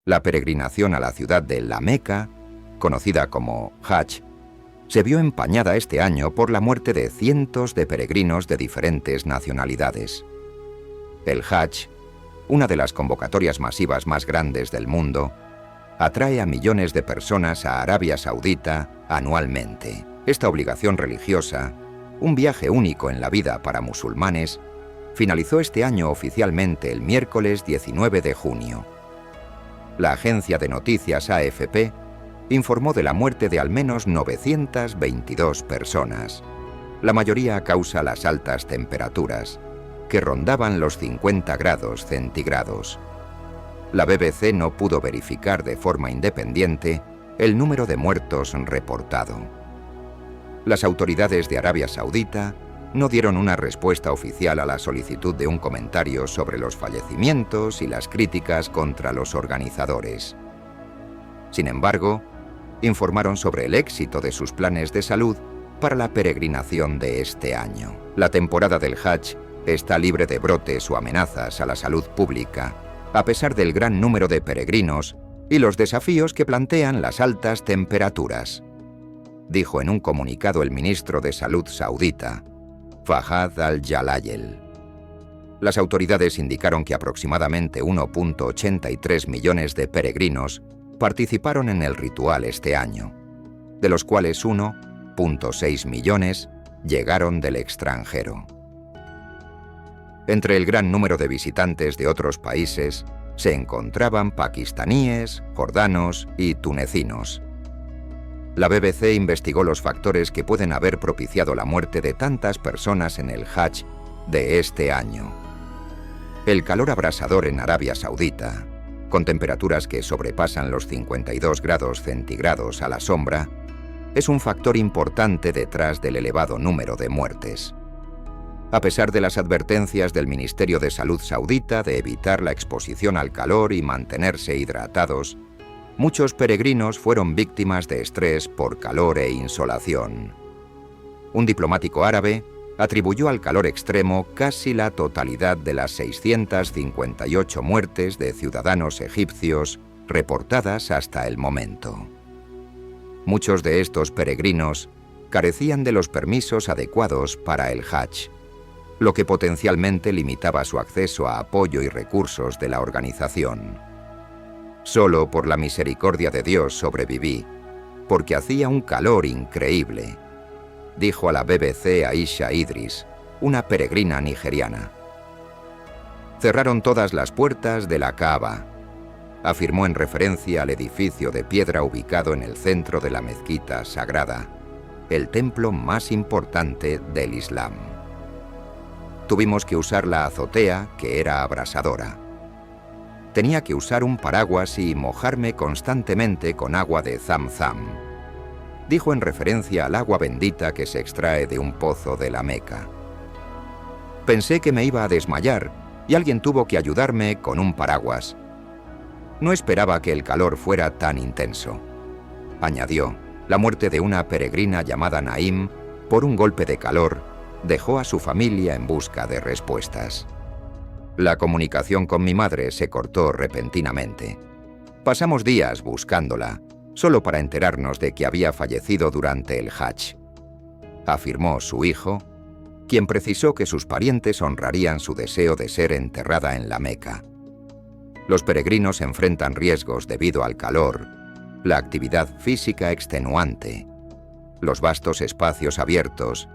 La peregrinación a la ciudad de La Meca, conocida como Hajj, se vio empañada este año por la muerte de cientos de peregrinos de diferentes nacionalidades. El Hajj, una de las convocatorias masivas más grandes del mundo, atrae a millones de personas a Arabia Saudita anualmente. Esta obligación religiosa, un viaje único en la vida para musulmanes, finalizó este año oficialmente el miércoles 19 de junio. La agencia de noticias AFP informó de la muerte de al menos 922 personas, la mayoría a causa de las altas temperaturas, que rondaban los 50 grados centígrados. La BBC no pudo verificar de forma independiente el número de muertos reportado. Las autoridades de Arabia Saudita no dieron una respuesta oficial a la solicitud de un comentario sobre los fallecimientos y las críticas contra los organizadores. Sin embargo, informaron sobre el éxito de sus planes de salud para la peregrinación de este año. La temporada del Hajj está libre de brotes o amenazas a la salud pública, a pesar del gran número de peregrinos y los desafíos que plantean las altas temperaturas, dijo en un comunicado el ministro de Salud saudita, Fahad al-Jalayel. Las autoridades indicaron que aproximadamente 1.83 millones de peregrinos participaron en el ritual este año, de los cuales 1.6 millones llegaron del extranjero. Entre el gran número de visitantes de otros países se encontraban pakistaníes, jordanos y tunecinos. La BBC investigó los factores que pueden haber propiciado la muerte de tantas personas en el Hajj de este año. El calor abrasador en Arabia Saudita, con temperaturas que sobrepasan los 52 grados centígrados a la sombra, es un factor importante detrás del elevado número de muertes. A pesar de las advertencias del Ministerio de Salud saudita de evitar la exposición al calor y mantenerse hidratados, muchos peregrinos fueron víctimas de estrés por calor e insolación. Un diplomático árabe atribuyó al calor extremo casi la totalidad de las 658 muertes de ciudadanos egipcios reportadas hasta el momento. Muchos de estos peregrinos carecían de los permisos adecuados para el Hajj, lo que potencialmente limitaba su acceso a apoyo y recursos de la organización. Solo por la misericordia de Dios sobreviví, porque hacía un calor increíble, dijo a la BBC Aisha Idris, una peregrina nigeriana. Cerraron todas las puertas de la Kaaba, afirmó en referencia al edificio de piedra ubicado en el centro de la mezquita sagrada, el templo más importante del Islam. Tuvimos que usar la azotea, que era abrasadora. Tenía que usar un paraguas y mojarme constantemente con agua de Zamzam, dijo en referencia al agua bendita que se extrae de un pozo de la Meca. Pensé que me iba a desmayar y alguien tuvo que ayudarme con un paraguas. No esperaba que el calor fuera tan intenso. Añadió, la muerte de una peregrina llamada Naim por un golpe de calor dejó a su familia en busca de respuestas. La comunicación con mi madre se cortó repentinamente. Pasamos días buscándola, solo para enterarnos de que había fallecido durante el Hajj, afirmó su hijo, quien precisó que sus parientes honrarían su deseo de ser enterrada en la Meca. Los peregrinos enfrentan riesgos debido al calor, la actividad física extenuante, los vastos espacios abiertos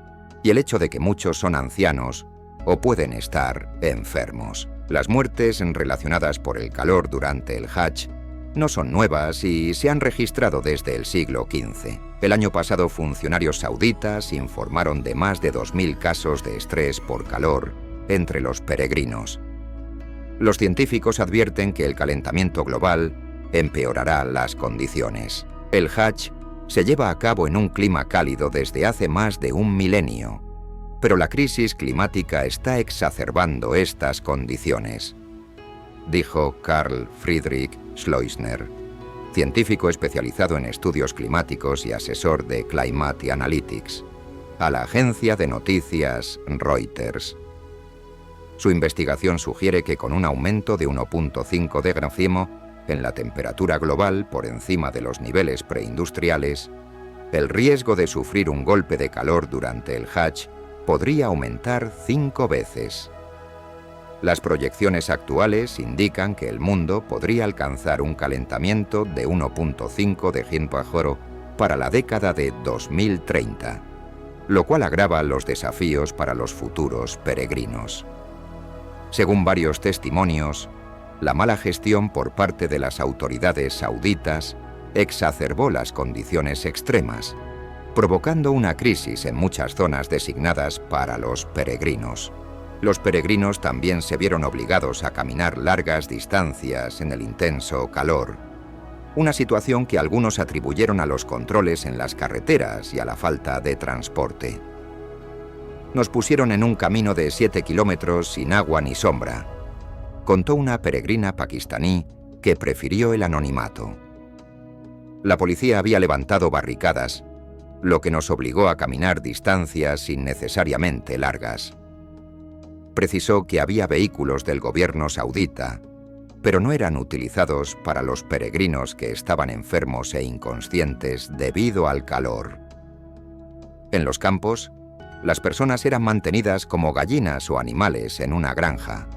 y el hecho de que muchos son ancianos o pueden estar enfermos. Las muertes relacionadas por el calor durante el Hajj no son nuevas y se han registrado desde el siglo XV. El año pasado, funcionarios sauditas informaron de más de 2.000 casos de estrés por calor entre los peregrinos. Los científicos advierten que el calentamiento global empeorará las condiciones. El Hajj se lleva a cabo en un clima cálido desde hace más de un milenio, pero la crisis climática está exacerbando estas condiciones, dijo Karl Friedrich Schleusner, científico especializado en estudios climáticos y asesor de Climate Analytics, a la agencia de noticias Reuters. Su investigación sugiere que con un aumento de 1.5 de grafimo, en la temperatura global por encima de los niveles preindustriales, el riesgo de sufrir un golpe de calor durante el Hajj podría aumentar 5 veces. Las proyecciones actuales indican que el mundo podría alcanzar un calentamiento de 1.5 °C para la década de 2030, lo cual agrava los desafíos para los futuros peregrinos. Según varios testimonios, la mala gestión por parte de las autoridades sauditas exacerbó las condiciones extremas, provocando una crisis en muchas zonas designadas para los peregrinos. Los peregrinos también se vieron obligados a caminar largas distancias en el intenso calor, una situación que algunos atribuyeron a los controles en las carreteras y a la falta de transporte. Nos pusieron en un camino de 7 kilómetros sin agua ni sombra, contó una peregrina pakistaní que prefirió el anonimato. La policía había levantado barricadas, lo que nos obligó a caminar distancias innecesariamente largas. Precisó que había vehículos del gobierno saudita, pero no eran utilizados para los peregrinos que estaban enfermos e inconscientes debido al calor. En los campos, las personas eran mantenidas como gallinas o animales en una granja.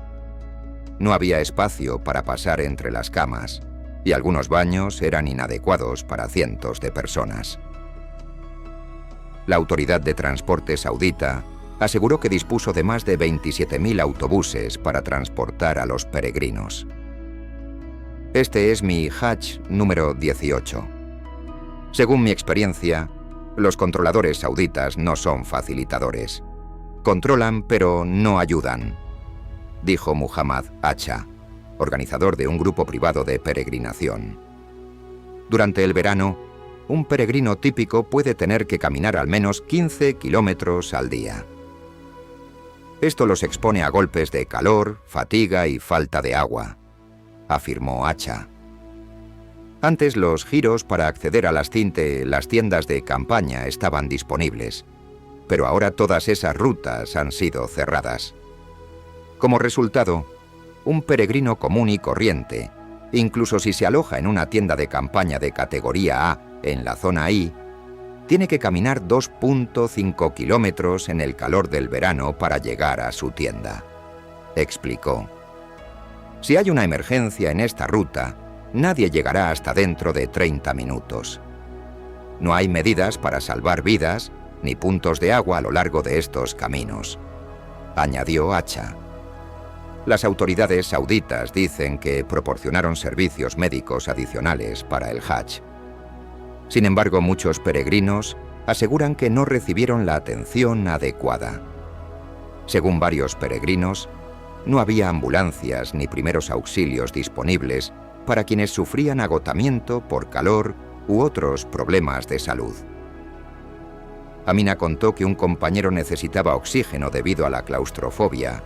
No había espacio para pasar entre las camas, y algunos baños eran inadecuados para cientos de personas. La Autoridad de Transporte Saudita aseguró que dispuso de más de 27.000 autobuses para transportar a los peregrinos. Este es mi Hajj número 18. Según mi experiencia, los controladores sauditas no son facilitadores. Controlan, pero no ayudan, dijo Muhammad Acha, organizador de un grupo privado de peregrinación. Durante el verano, un peregrino típico puede tener que caminar al menos 15 kilómetros al día. Esto los expone a golpes de calor, fatiga y falta de agua, afirmó Acha. Antes los giros para acceder a las tiendas de campaña estaban disponibles, pero ahora todas esas rutas han sido cerradas. Como resultado, un peregrino común y corriente, incluso si se aloja en una tienda de campaña de categoría A en la zona I, tiene que caminar 2.5 kilómetros en el calor del verano para llegar a su tienda, explicó. Si hay una emergencia en esta ruta, nadie llegará hasta dentro de 30 minutos. No hay medidas para salvar vidas ni puntos de agua a lo largo de estos caminos, añadió Acha. Las autoridades sauditas dicen que proporcionaron servicios médicos adicionales para el Hajj. Sin embargo, muchos peregrinos aseguran que no recibieron la atención adecuada. Según varios peregrinos, no había ambulancias ni primeros auxilios disponibles para quienes sufrían agotamiento por calor u otros problemas de salud. Amina contó que un compañero necesitaba oxígeno debido a la claustrofobia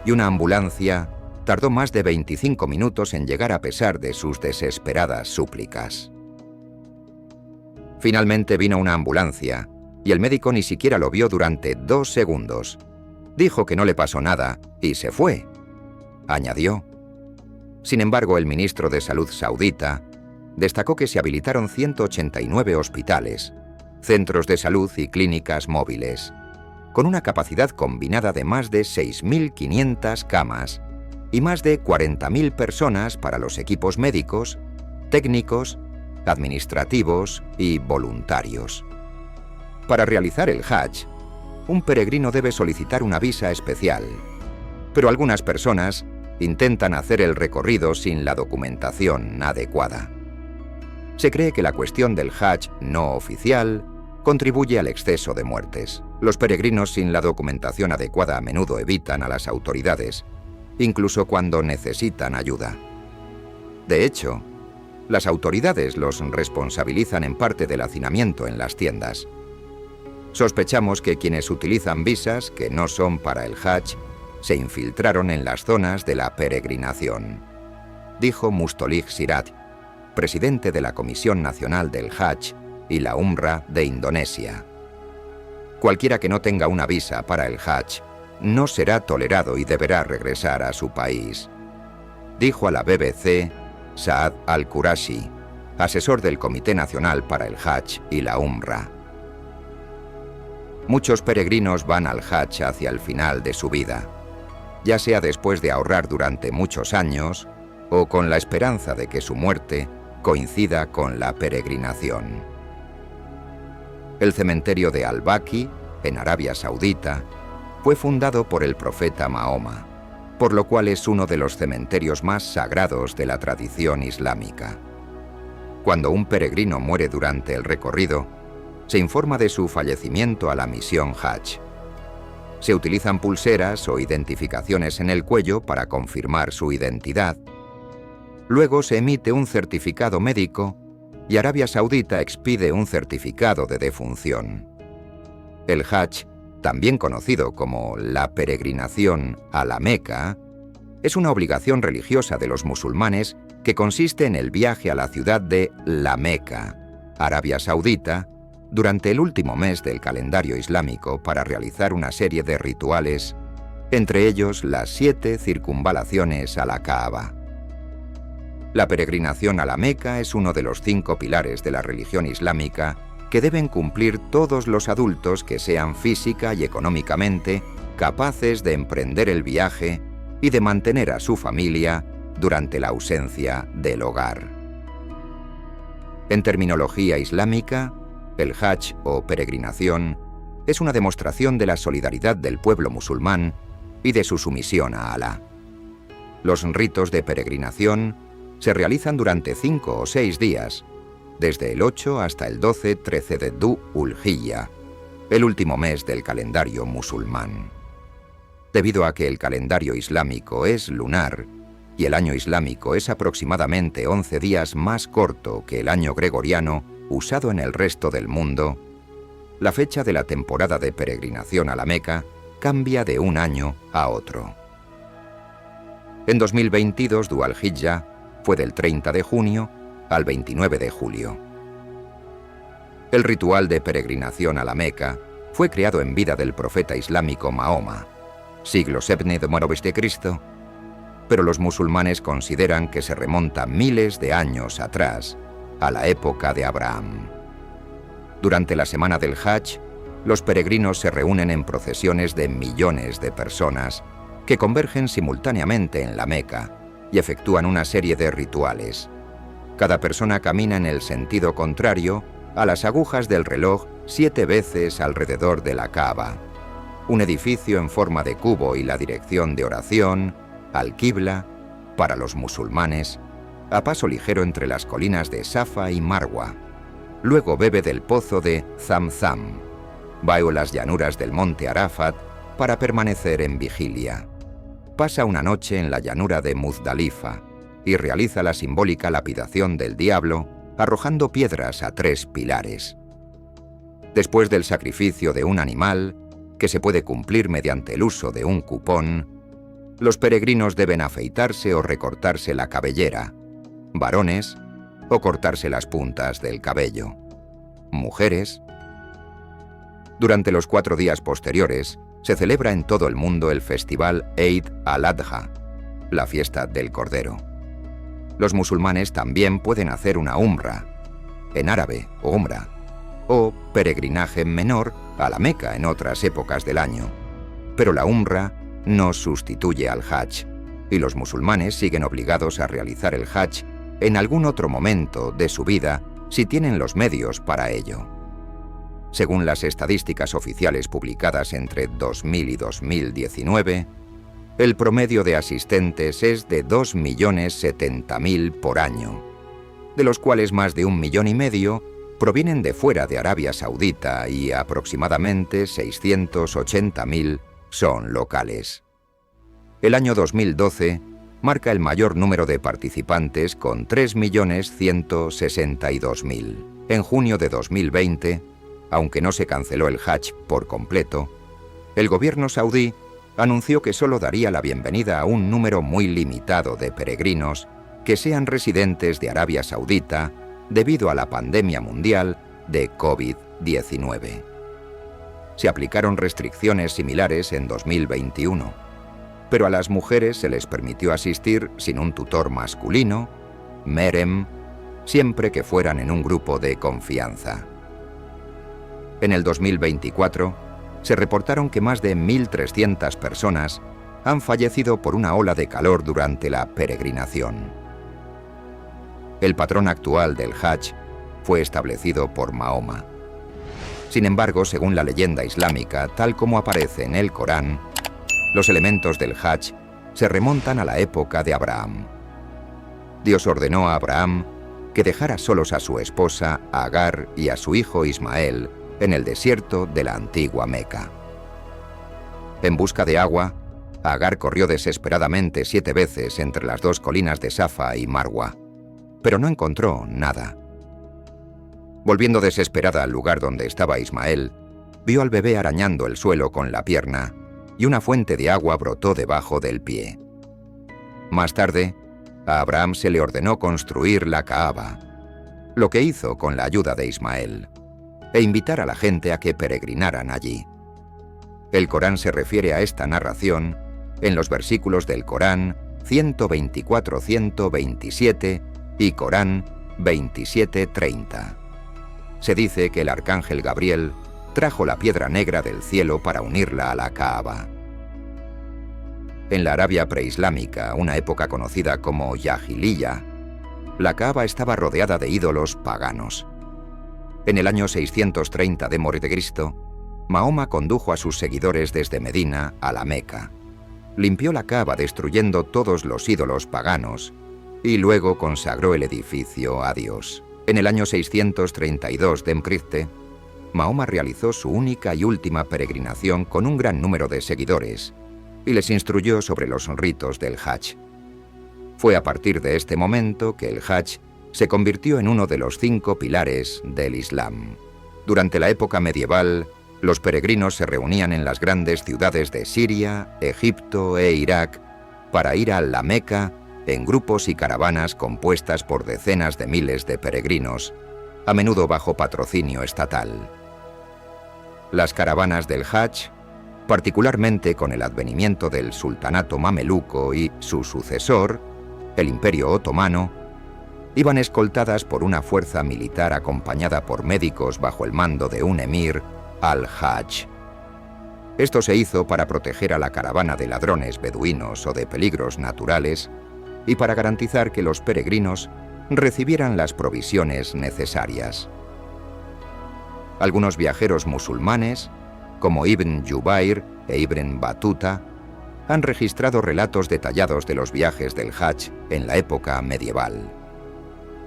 y una ambulancia tardó más de 25 minutos en llegar a pesar de sus desesperadas súplicas. Finalmente vino una ambulancia y el médico ni siquiera lo vio durante 2 segundos. Dijo que no le pasó nada y se fue, añadió. Sin embargo, el ministro de Salud saudita destacó que se habilitaron 189 hospitales, centros de salud y clínicas móviles, con una capacidad combinada de más de 6.500 camas y más de 40.000 personas para los equipos médicos, técnicos, administrativos y voluntarios. Para realizar el Hajj, un peregrino debe solicitar una visa especial, pero algunas personas intentan hacer el recorrido sin la documentación adecuada. Se cree que la cuestión del Hajj no oficial contribuye al exceso de muertes. Los peregrinos sin la documentación adecuada a menudo evitan a las autoridades, incluso cuando necesitan ayuda. De hecho, las autoridades los responsabilizan en parte del hacinamiento en las tiendas. Sospechamos que quienes utilizan visas que no son para el Hajj se infiltraron en las zonas de la peregrinación, dijo Mustolig Sirat, presidente de la Comisión Nacional del Hajj y la Umra de Indonesia. Cualquiera que no tenga una visa para el Hajj no será tolerado y deberá regresar a su país, dijo a la BBC Saad al-Qurashi, asesor del Comité Nacional para el Hajj y la Umra. Muchos peregrinos van al Hajj hacia el final de su vida, ya sea después de ahorrar durante muchos años o con la esperanza de que su muerte coincida con la peregrinación. El cementerio de Al-Baqi, en Arabia Saudita, fue fundado por el profeta Mahoma, por lo cual es uno de los cementerios más sagrados de la tradición islámica. Cuando un peregrino muere durante el recorrido, se informa de su fallecimiento a la misión Hajj. Se utilizan pulseras o identificaciones en el cuello para confirmar su identidad. Luego se emite un certificado médico y Arabia Saudita expide un certificado de defunción. El Hajj, también conocido como la peregrinación a la Meca, es una obligación religiosa de los musulmanes que consiste en el viaje a la ciudad de La Meca, Arabia Saudita, durante el último mes del calendario islámico para realizar una serie de rituales, entre ellos las 7 circunvalaciones a la Kaaba. La peregrinación a la Meca es uno de los 5 pilares de la religión islámica que deben cumplir todos los adultos que sean física y económicamente capaces de emprender el viaje y de mantener a su familia durante la ausencia del hogar. En terminología islámica, el Hajj o peregrinación es una demostración de la solidaridad del pueblo musulmán y de su sumisión a Alá. Los ritos de peregrinación se realizan durante 5 o 6 días, desde el 8 hasta el 12-13 de Dhu-ul-Hijja, el último mes del calendario musulmán. Debido a que el calendario islámico es lunar y el año islámico es aproximadamente 11 días más corto que el año gregoriano usado en el resto del mundo, la fecha de la temporada de peregrinación a la Meca cambia de un año a otro. En 2022, Dhu-al-Hijja fue del 30 de junio al 29 de julio. El ritual de peregrinación a la Meca fue creado en vida del profeta islámico Mahoma, siglo VII de Cristo, pero los musulmanes consideran que se remonta miles de años atrás, a la época de Abraham. Durante la semana del Hajj, los peregrinos se reúnen en procesiones de millones de personas que convergen simultáneamente en la Meca y efectúan una serie de rituales. Cada persona camina en el sentido contrario a las agujas del reloj 7 veces alrededor de la Kaaba, un edificio en forma de cubo y la dirección de oración, al-Qibla, para los musulmanes, a paso ligero entre las colinas de Safa y Marwa. Luego bebe del pozo de Zamzam. Va a las llanuras del monte Arafat para permanecer en vigilia. Pasa una noche en la llanura de Muzdalifa y realiza la simbólica lapidación del diablo arrojando piedras a 3 pilares. Después del sacrificio de un animal, que se puede cumplir mediante el uso de un cupón, los peregrinos deben afeitarse o recortarse la cabellera, varones, o cortarse las puntas del cabello, mujeres. Durante los 4 días posteriores, se celebra en todo el mundo el festival Eid al-Adha, la fiesta del Cordero. Los musulmanes también pueden hacer una umra, en árabe o umra, o peregrinaje menor a la Meca en otras épocas del año. Pero la umra no sustituye al Hajj, y los musulmanes siguen obligados a realizar el Hajj en algún otro momento de su vida si tienen los medios para ello. Según las estadísticas oficiales publicadas entre 2000 y 2019, el promedio de asistentes es de 2.070.000 por año, de los cuales más de 1,5 millones provienen de fuera de Arabia Saudita y aproximadamente 680.000 son locales. El año 2012 marca el mayor número de participantes con 3.162.000. En junio de 2020, aunque no se canceló el Hajj por completo, el gobierno saudí anunció que solo daría la bienvenida a un número muy limitado de peregrinos que sean residentes de Arabia Saudita debido a la pandemia mundial de COVID-19. Se aplicaron restricciones similares en 2021, pero a las mujeres se les permitió asistir sin un tutor masculino Merem, siempre que fueran en un grupo de confianza. En el 2024, se reportaron que más de 1.300 personas han fallecido por una ola de calor durante la peregrinación. El patrón actual del Hajj fue establecido por Mahoma. Sin embargo, según la leyenda islámica, tal como aparece en el Corán, los elementos del Hajj se remontan a la época de Abraham. Dios ordenó a Abraham que dejara solos a su esposa Agar y a su hijo Ismael en el desierto de la antigua Meca. En busca de agua, Agar corrió desesperadamente 7 veces entre las 2 colinas de Safa y Marwa, pero no encontró nada. Volviendo desesperada al lugar donde estaba Ismael, vio al bebé arañando el suelo con la pierna y una fuente de agua brotó debajo del pie. Más tarde, a Abraham se le ordenó construir la Kaaba, lo que hizo con la ayuda de Ismael, e invitar a la gente a que peregrinaran allí. El Corán se refiere a esta narración en los versículos del Corán 124-127 y Corán 27-30. Se dice que el arcángel Gabriel trajo la piedra negra del cielo para unirla a la Kaaba. En la Arabia preislámica, una época conocida como Yahiliya, la Kaaba estaba rodeada de ídolos paganos. En el año 630 d.C., Mahoma condujo a sus seguidores desde Medina a la Meca. Limpió la Kaaba destruyendo todos los ídolos paganos y luego consagró el edificio a Dios. En el año 632 d.C., Mahoma realizó su única y última peregrinación con un gran número de seguidores y les instruyó sobre los ritos del Hajj. Fue a partir de este momento que el Hajj se convirtió en uno de los 5 pilares del Islam. Durante la época medieval, los peregrinos se reunían en las grandes ciudades de Siria, Egipto e Irak para ir a la Meca en grupos y caravanas compuestas por decenas de miles de peregrinos, a menudo bajo patrocinio estatal. Las caravanas del Hajj, particularmente con el advenimiento del sultanato mameluco y su sucesor, el Imperio Otomano, iban escoltadas por una fuerza militar acompañada por médicos bajo el mando de un emir, al-Hajj. Esto se hizo para proteger a la caravana de ladrones beduinos o de peligros naturales y para garantizar que los peregrinos recibieran las provisiones necesarias. Algunos viajeros musulmanes, como Ibn Jubayr e Ibn Battuta, han registrado relatos detallados de los viajes del Hajj en la época medieval.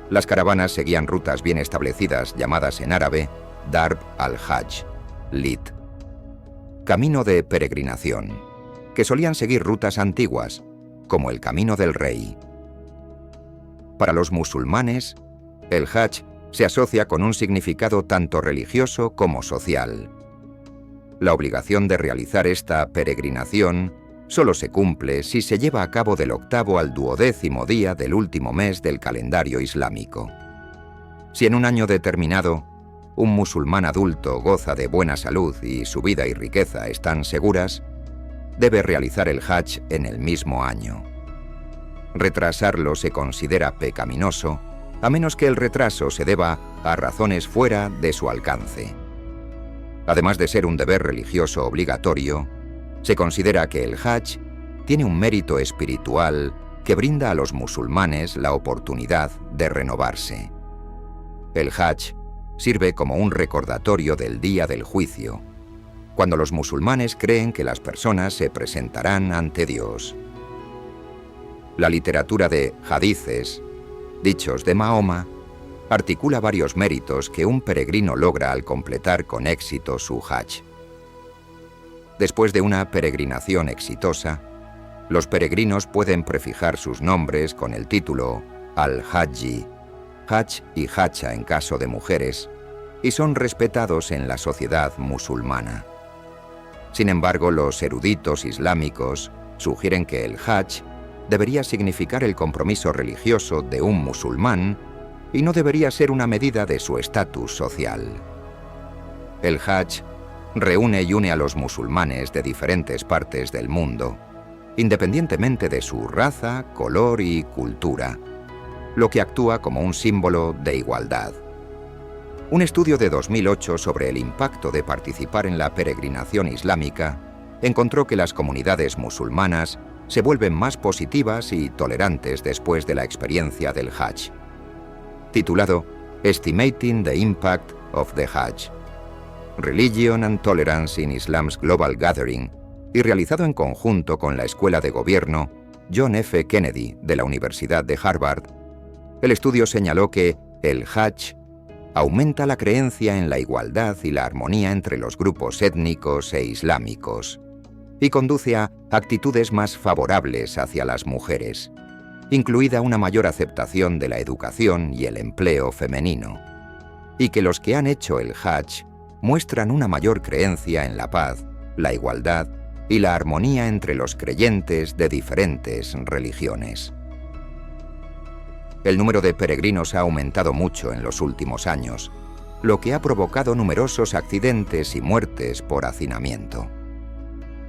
Las caravanas seguían rutas bien establecidas llamadas en árabe Darb al-Hajj, Lit, camino de peregrinación, que solían seguir rutas antiguas, como el Camino del Rey. Para los musulmanes, el Hajj se asocia con un significado tanto religioso como social. La obligación de realizar esta peregrinación solo se cumple si se lleva a cabo del 8º al 12º día del último mes del calendario islámico. Si en un año determinado, un musulmán adulto goza de buena salud y su vida y riqueza están seguras, debe realizar el Hajj en el mismo año. Retrasarlo se considera pecaminoso, a menos que el retraso se deba a razones fuera de su alcance. Además de ser un deber religioso obligatorio, se considera que el Hajj tiene un mérito espiritual que brinda a los musulmanes la oportunidad de renovarse. El Hajj sirve como un recordatorio del día del juicio, cuando los musulmanes creen que las personas se presentarán ante Dios. La literatura de hadices, dichos de Mahoma, articula varios méritos que un peregrino logra al completar con éxito su Hajj. Después de una peregrinación exitosa, los peregrinos pueden prefijar sus nombres con el título al-Hajji, Hajj y Hajja en caso de mujeres, y son respetados en la sociedad musulmana. Sin embargo, los eruditos islámicos sugieren que el Hajj debería significar el compromiso religioso de un musulmán y no debería ser una medida de su estatus social. El Hajj reúne y une a los musulmanes de diferentes partes del mundo, independientemente de su raza, color y cultura, lo que actúa como un símbolo de igualdad. Un estudio de 2008 sobre el impacto de participar en la peregrinación islámica encontró que las comunidades musulmanas se vuelven más positivas y tolerantes después de la experiencia del Hajj. Titulado Estimating the Impact of the Hajj: Religion and Tolerance in Islam's Global Gathering, y realizado en conjunto con la Escuela de Gobierno John F. Kennedy de la Universidad de Harvard, el estudio señaló que el Hajj aumenta la creencia en la igualdad y la armonía entre los grupos étnicos e islámicos, y conduce a actitudes más favorables hacia las mujeres, incluida una mayor aceptación de la educación y el empleo femenino, y que los que han hecho el Hajj muestran una mayor creencia en la paz, la igualdad y la armonía entre los creyentes de diferentes religiones. El número de peregrinos ha aumentado mucho en los últimos años, lo que ha provocado numerosos accidentes y muertes por hacinamiento.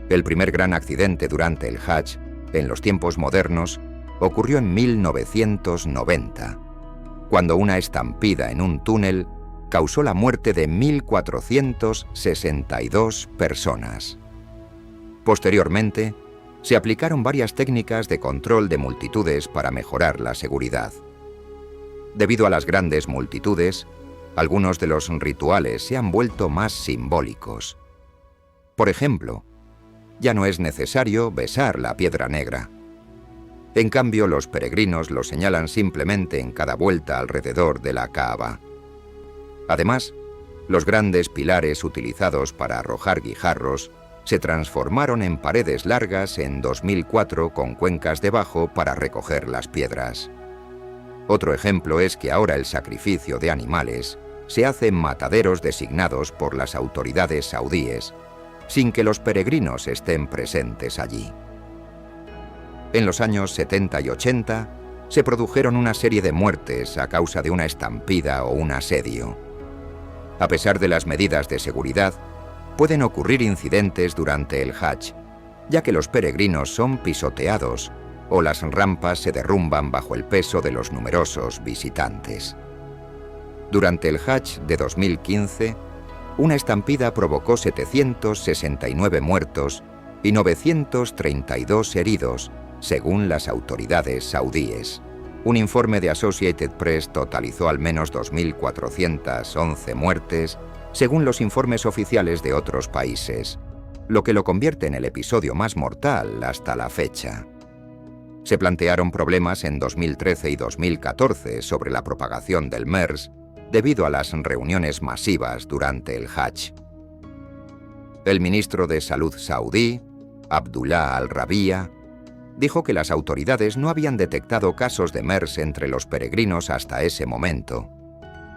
El primer gran accidente durante el Hajj, en los tiempos modernos, ocurrió en 1990, cuando una estampida en un túnel causó la muerte de 1.462 personas. Posteriormente, se aplicaron varias técnicas de control de multitudes para mejorar la seguridad. Debido a las grandes multitudes, algunos de los rituales se han vuelto más simbólicos. Por ejemplo, ya no es necesario besar la piedra negra. En cambio, los peregrinos lo señalan simplemente en cada vuelta alrededor de la Kaaba. Además, los grandes pilares utilizados para arrojar guijarros se transformaron en paredes largas en 2004 con cuencas debajo para recoger las piedras. Otro ejemplo es que ahora el sacrificio de animales se hace en mataderos designados por las autoridades saudíes, sin que los peregrinos estén presentes allí. En los años 70 y 80 se produjeron una serie de muertes a causa de una estampida o un asedio. A pesar de las medidas de seguridad, pueden ocurrir incidentes durante el Hajj, ya que los peregrinos son pisoteados o las rampas se derrumban bajo el peso de los numerosos visitantes. Durante el Hajj de 2015, una estampida provocó 769 muertos y 932 heridos, según las autoridades saudíes. Un informe de Associated Press totalizó al menos 2.411 muertes, según los informes oficiales de otros países, lo que lo convierte en el episodio más mortal hasta la fecha. Se plantearon problemas en 2013 y 2014 sobre la propagación del MERS debido a las reuniones masivas durante el Hajj. El ministro de Salud saudí, Abdullah al-Rabia, dijo que las autoridades no habían detectado casos de MERS entre los peregrinos hasta ese momento,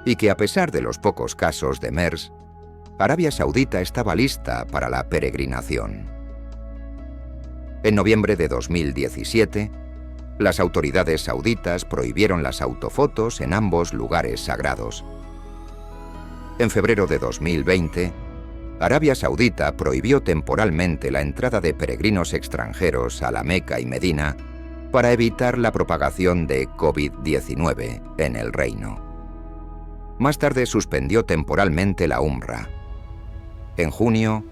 y que a pesar de los pocos casos de MERS, Arabia Saudita estaba lista para la peregrinación. En noviembre de 2017, las autoridades sauditas prohibieron las autofotos en ambos lugares sagrados. En febrero de 2020, Arabia Saudita prohibió temporalmente la entrada de peregrinos extranjeros a la Meca y Medina para evitar la propagación de COVID-19 en el reino. Más tarde suspendió temporalmente la Umra. En junio,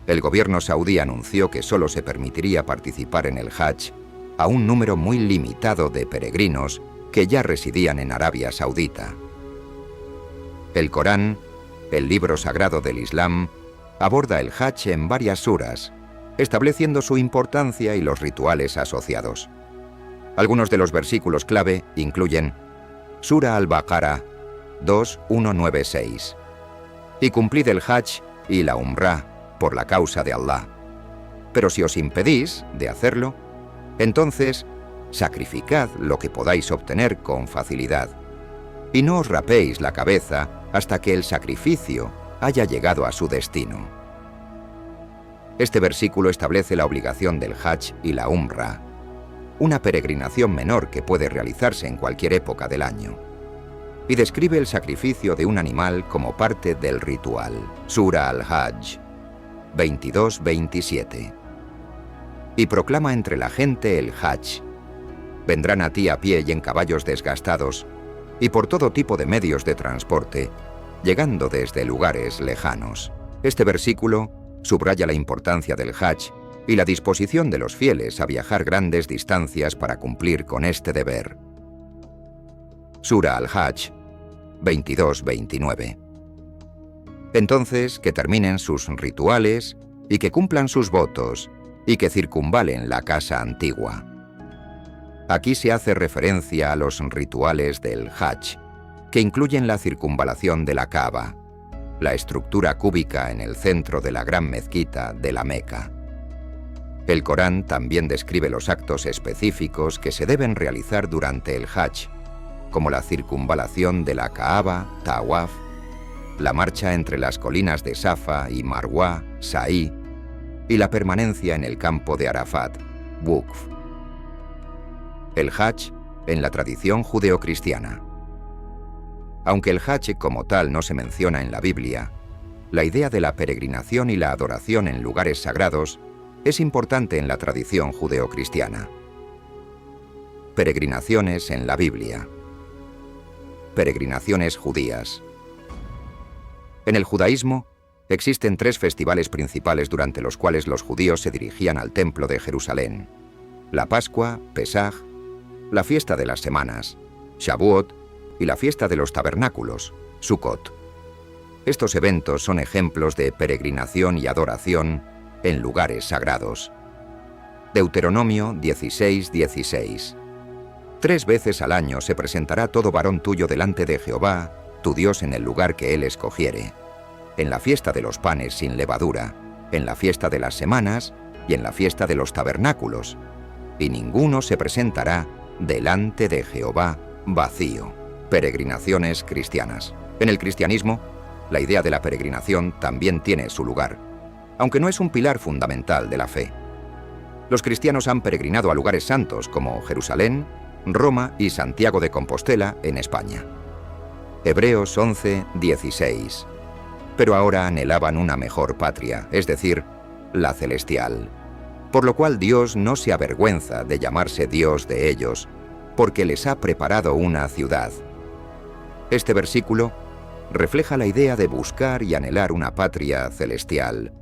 el gobierno saudí anunció que solo se permitiría participar en el Hajj a un número muy limitado de peregrinos que ya residían en Arabia Saudita. El Corán, el libro sagrado del Islam, aborda el Hajj en varias suras, estableciendo su importancia y los rituales asociados. Algunos de los versículos clave incluyen Sura al-Baqara 2:196 y cumplid el Hajj y la Umrah por la causa de Allah. Pero si os impedís de hacerlo, entonces sacrificad lo que podáis obtener con facilidad, y no os rapéis la cabeza hasta que el sacrificio haya llegado a su destino. Este versículo establece la obligación del Hajj y la Umrah, una peregrinación menor que puede realizarse en cualquier época del año, y describe el sacrificio de un animal como parte del ritual. Sura al-Hajj 22-27. Y proclama entre la gente el Hajj, Vendrán a ti a pie y en caballos desgastados, y por todo tipo de medios de transporte, llegando desde lugares lejanos. Este versículo subraya la importancia del Hajj y la disposición de los fieles a viajar grandes distancias para cumplir con este deber. Sura al-Hajj 22-29. Entonces, que terminen sus rituales y que cumplan sus votos y que circunvalen la casa antigua. Aquí se hace referencia a los rituales del Hajj, que incluyen la circunvalación de la Kaaba, la estructura cúbica en el centro de la gran mezquita de la Meca. El Corán también describe los actos específicos que se deben realizar durante el Hajj, como la circunvalación de la Kaaba, Tawaf, la marcha entre las colinas de Safa y Marwa, Sa'i, y la permanencia en el campo de Arafat, Wuqf. El Hajj en la tradición judeocristiana. Aunque el Hajj como tal no se menciona en la Biblia, la idea de la peregrinación y la adoración en lugares sagrados es importante en la tradición judeocristiana. Peregrinaciones en la Biblia. Peregrinaciones judías. En el judaísmo existen 3 festivales principales durante los cuales los judíos se dirigían al templo de Jerusalén: la Pascua, Pesaj, la fiesta de las semanas, Shavuot, y la fiesta de los tabernáculos, Sukkot. Estos eventos son ejemplos de peregrinación y adoración en lugares sagrados. Deuteronomio 16:16. 3 veces al año se presentará todo varón tuyo delante de Jehová, tu Dios, en el lugar que él escogiere, en la fiesta de los panes sin levadura, en la fiesta de las semanas y en la fiesta de los tabernáculos, y ninguno se presentará delante de Jehová vacío. Peregrinaciones cristianas. En el cristianismo, la idea de la peregrinación también tiene su lugar, aunque no es un pilar fundamental de la fe. Los cristianos han peregrinado a lugares santos como Jerusalén, Roma y Santiago de Compostela en España. Hebreos 11:16. Pero ahora anhelaban una mejor patria, es decir, la celestial, por lo cual Dios no se avergüenza de llamarse Dios de ellos, porque les ha preparado una ciudad. Este versículo refleja la idea de buscar y anhelar una patria celestial,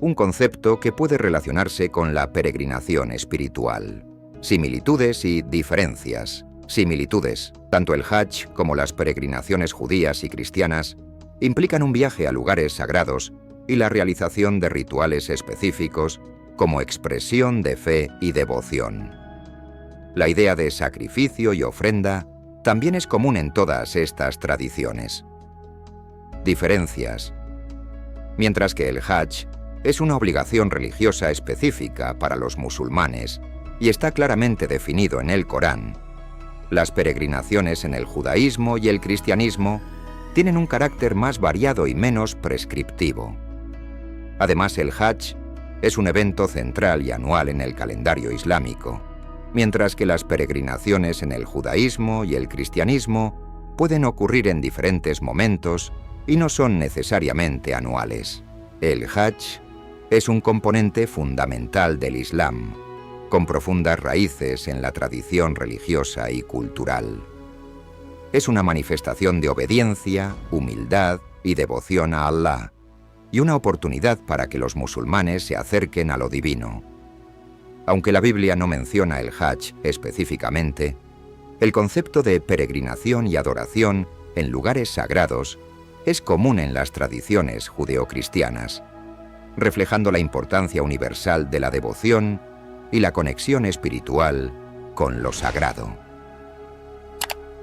un concepto que puede relacionarse con la peregrinación espiritual. Similitudes y diferencias. Similitudes. Tanto el Hajj como las peregrinaciones judías y cristianas implican un viaje a lugares sagrados y la realización de rituales específicos como expresión de fe y devoción. La idea de sacrificio y ofrenda también es común en todas estas tradiciones. Diferencias. Mientras que el Hajj es una obligación religiosa específica para los musulmanes y está claramente definido en el Corán, las peregrinaciones en el judaísmo y el cristianismo tienen un carácter más variado y menos prescriptivo. Además, el Hajj es un evento central y anual en el calendario islámico, mientras que las peregrinaciones en el judaísmo y el cristianismo pueden ocurrir en diferentes momentos y no son necesariamente anuales. El Hajj es un componente fundamental del Islam, con profundas raíces en la tradición religiosa y cultural. Es una manifestación de obediencia, humildad y devoción a Allah, y una oportunidad para que los musulmanes se acerquen a lo divino. Aunque la Biblia no menciona el Hajj específicamente, el concepto de peregrinación y adoración en lugares sagrados es común en las tradiciones judeocristianas, reflejando la importancia universal de la devoción y la conexión espiritual con lo sagrado.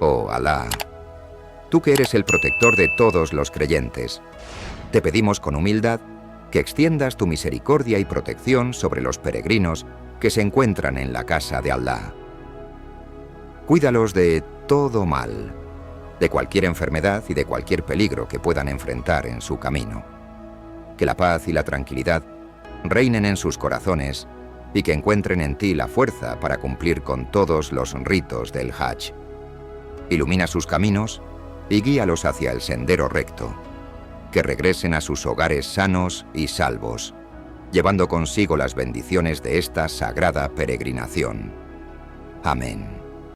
Oh Alá, tú que eres el protector de todos los creyentes, te pedimos con humildad que extiendas tu misericordia y protección sobre los peregrinos que se encuentran en la casa de Allah. Cuídalos de todo mal, de cualquier enfermedad y de cualquier peligro que puedan enfrentar en su camino. Que la paz y la tranquilidad reinen en sus corazones y que encuentren en ti la fuerza para cumplir con todos los ritos del Hajj. Ilumina sus caminos y guíalos hacia el sendero recto. Que regresen a sus hogares sanos y salvos, llevando consigo las bendiciones de esta sagrada peregrinación. Amén.